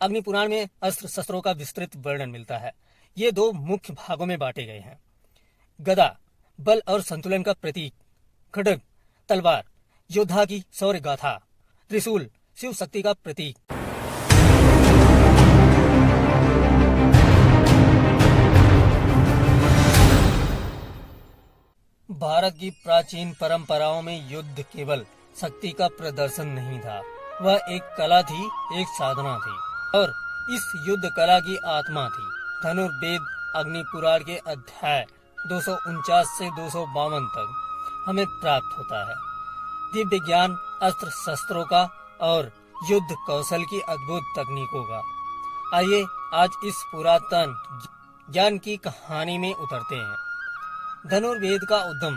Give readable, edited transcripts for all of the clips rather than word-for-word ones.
अग्नि पुराण में अस्त्र शस्त्रों का विस्तृत वर्णन मिलता है। ये दो मुख्य भागों में बांटे गए हैं। गदा बल और संतुलन का प्रतीक, खड्ग तलवार योद्धा की शौर्य गाथा, त्रिशूल शिव शक्ति का प्रतीक। भारत की प्राचीन परंपराओं में युद्ध केवल शक्ति का प्रदर्शन नहीं था, वह एक कला थी, एक साधना थी और इस युद्ध कला की आत्मा थी। धनुर्वेद अग्नि पुराण के अध्याय 249 से 252 तक हमें प्राप्त होता है। दिव्य ज्ञान, अस्त्र शस्त्रों का और युद्ध कौशल की अद्भुत तकनीकों का। आइए आज इस पुरातन ज्ञान की कहानी में उतरते हैं। धनुर्वेद का उद्गम।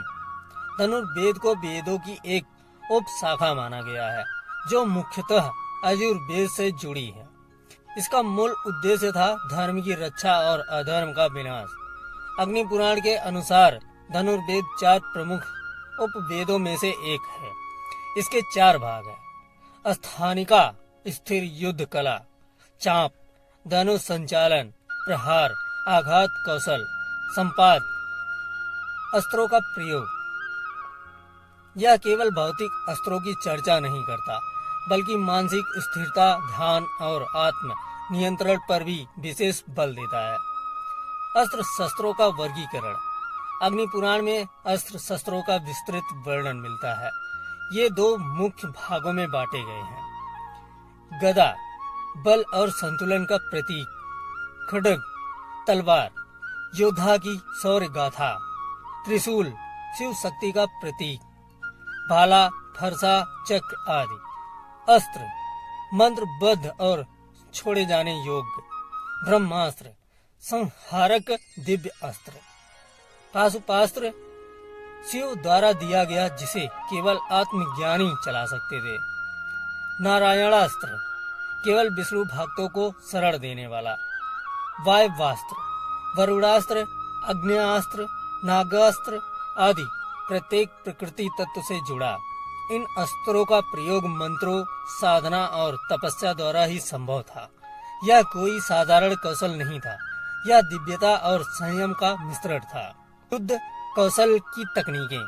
धनुर्वेद को वेदों की एक उपशाखा माना गया है जो मुख्यतः यजुर्वेद से जुड़ी है। इसका मूल उद्देश्य था धर्म की रक्षा और अधर्म का विनाश। अग्नि पुराण के अनुसार धनुर्वेद 4 प्रमुख उपवेदों में से एक है। इसके 4 भाग हैं। स्थानिका स्थिर युद्ध कला, चाप धनुष संचालन, प्रहार आघात कौशल, संपाद अस्त्रों का प्रयोग। यह केवल भौतिक अस्त्रों की चर्चा नहीं करता, बल्कि मानसिक स्थिरता, ध्यान और आत्म नियंत्रण पर भी विशेष बल देता है। अस्त्र शस्त्रों का वर्गीकरण। अग्नि पुराण में अस्त्र शस्त्रों का विस्तृत वर्णन मिलता है। ये 2 मुख्य भागों में बांटे गए हैं। गदा बल और संतुलन का प्रतीक, खड्ग तलवार योद्धा की शौर्य गाथा, त्रिशूल शिव शक्ति का प्रतीक, भाला फरसा चक्र आदि। अस्त्र मंत्रबद्ध और छोड़े जाने योग्य, ब्रह्मास्त्र संहारक दिव्य अस्त्र, पाशुपास्त्र शिव द्वारा दिया गया जिसे केवल आत्मज्ञानी चला सकते थे। नारायणास्त्र केवल विष्णु भक्तों को शरण देने वाला। वायवास्त्र वरुणास्त्र, अग्न्यास्त्र, नागास्त्र आदि प्रत्येक प्रकृति तत्व से जुड़ा। इन अस्त्रों का प्रयोग मंत्रों, साधना और तपस्या द्वारा ही संभव था। यह कोई साधारण कौशल नहीं था, यह दिव्यता और संयम का मिश्रण था। युद्ध कौशल की तकनीकें।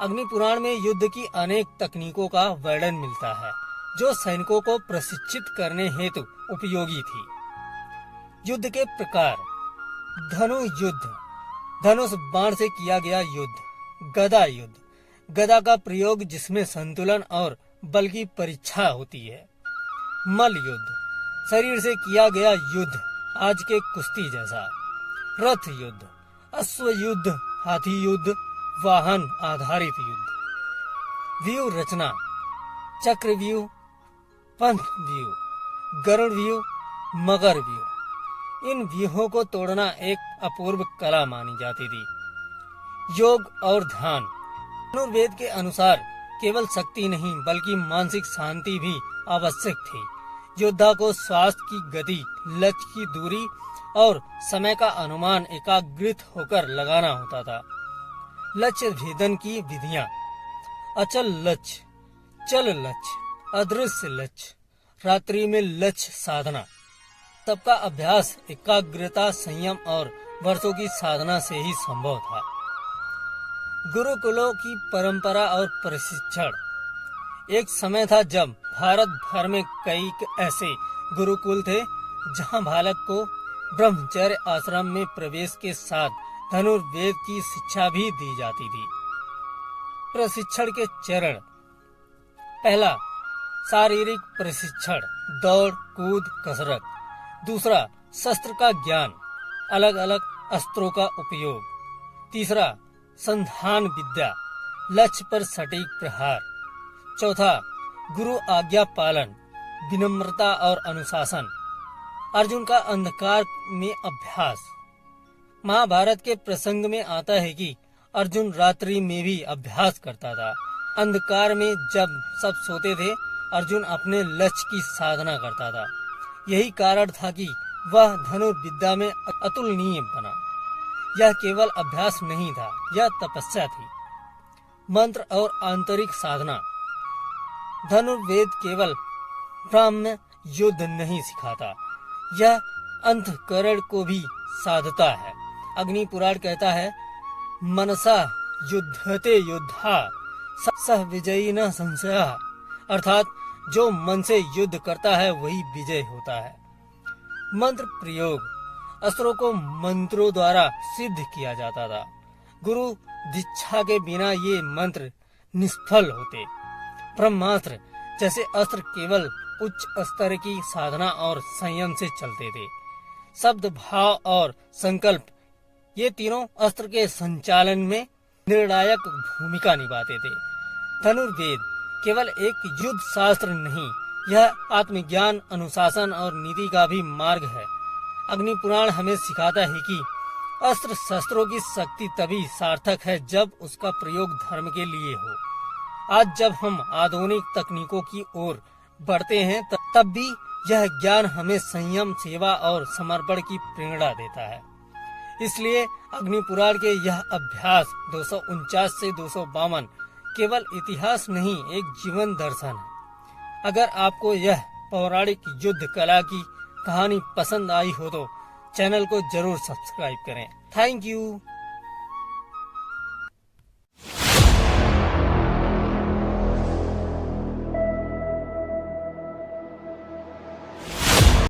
अग्नि पुराण में युद्ध की अनेक तकनीकों का वर्णन मिलता है जो सैनिकों को प्रशिक्षित करने हेतु उपयोगी थी। युद्ध के प्रकार। धनु युद्ध, धनुष बाण से किया गया युद्ध। गदा युद्ध, गदा का प्रयोग जिसमें संतुलन और बल की परीक्षा होती है। मल युद्ध, शरीर से किया गया युद्ध, आज के कुश्ती जैसा। रथ युद्ध, अश्व युद्ध, हाथी युद्ध, वाहन आधारित युद्ध। व्यूह रचना। चक्रव्यूह, पंथ व्यूह, गरुड़ व्यूह, मगर व्यूह। इन व्यूहों को तोड़ना एक अपूर्व कला मानी जाती थी। योग और ध्यान। धनुर्वेद के अनुसार केवल शक्ति नहीं बल्कि मानसिक शांति भी आवश्यक थी। योद्धा को स्वास्थ्य की गति, लक्ष्य की दूरी और समय का अनुमान एकाग्रित होकर लगाना होता था। लक्ष्य भेदन की विधियां। अचल लक्ष्य, चल लक्ष्य, अदृश्य लक्ष्य, रात्रि में लक्ष्य साधना। सबका अभ्यास एकाग्रता, संयम और वर्षों की साधना से ही संभव था। गुरुकुलों की परंपरा और प्रशिक्षण। एक समय था जब भारत भर में कई ऐसे गुरुकुल थे जहां बालक को ब्रह्मचर्य आश्रम में प्रवेश के साथ धनुर्वेद की शिक्षा भी दी जाती थी। प्रशिक्षण के चरण। पहला, शारीरिक प्रशिक्षण, दौड़ कूद कसरत। दूसरा, शस्त्र का ज्ञान, अलग अलग अस्त्रों का उपयोग। तीसरा, संधान विद्या, लक्ष्य पर सटीक प्रहार। चौथा, गुरु आज्ञा पालन, विनम्रता और अनुशासन। अर्जुन का अंधकार में अभ्यास। महाभारत के प्रसंग में आता है कि अर्जुन रात्रि में भी अभ्यास करता था। अंधकार में जब सब सोते थे, अर्जुन अपने लक्ष्य की साधना करता था। यही कारण था कि वह धनुर्विद्या में अतुलनीय बना। यह केवल अभ्यास नहीं था, यह तपस्या थी। मंत्र और आंतरिक साधना। धनुर्वेद केवल ब्राह्मण युद्ध नहीं सिखाता, यह अंतःकरण को भी साधता है। अग्नि पुराण कहता है, मनसा युद्धते युद्धा सह विजयी न संशयः, अर्थात जो मन से युद्ध करता है वही विजय होता है। मंत्र प्रयोग, अस्त्रों को मंत्रों द्वारा सिद्ध किया जाता था। गुरु दीक्षा के बिना ये मंत्र निष्फल होते। ब्रह्मास्त्र जैसे अस्त्र केवल उच्च स्तर की साधना और संयम से चलते थे। शब्द, भाव और संकल्प, ये तीनों अस्त्र के संचालन में निर्णायक भूमिका निभाते थे। धनुर्वेद केवल एक युद्ध शास्त्र नहीं, यह आत्मज्ञान, अनुशासन और नीति का भी मार्ग है। अग्नि पुराण हमें सिखाता है कि अस्त्र शस्त्रों की शक्ति तभी सार्थक है जब उसका प्रयोग धर्म के लिए हो। आज जब हम आधुनिक तकनीकों की ओर बढ़ते हैं तब भी यह ज्ञान हमें संयम, सेवा और समर्पण की प्रेरणा देता है। इसलिए अग्नि पुराण के यह अभ्यास 249 से 252 केवल इतिहास नहीं, एक जीवन दर्शन है। अगर आपको यह पौराणिक युद्ध कला की कहानी पसंद आई हो तो चैनल को जरूर सब्सक्राइब करें। Thank you.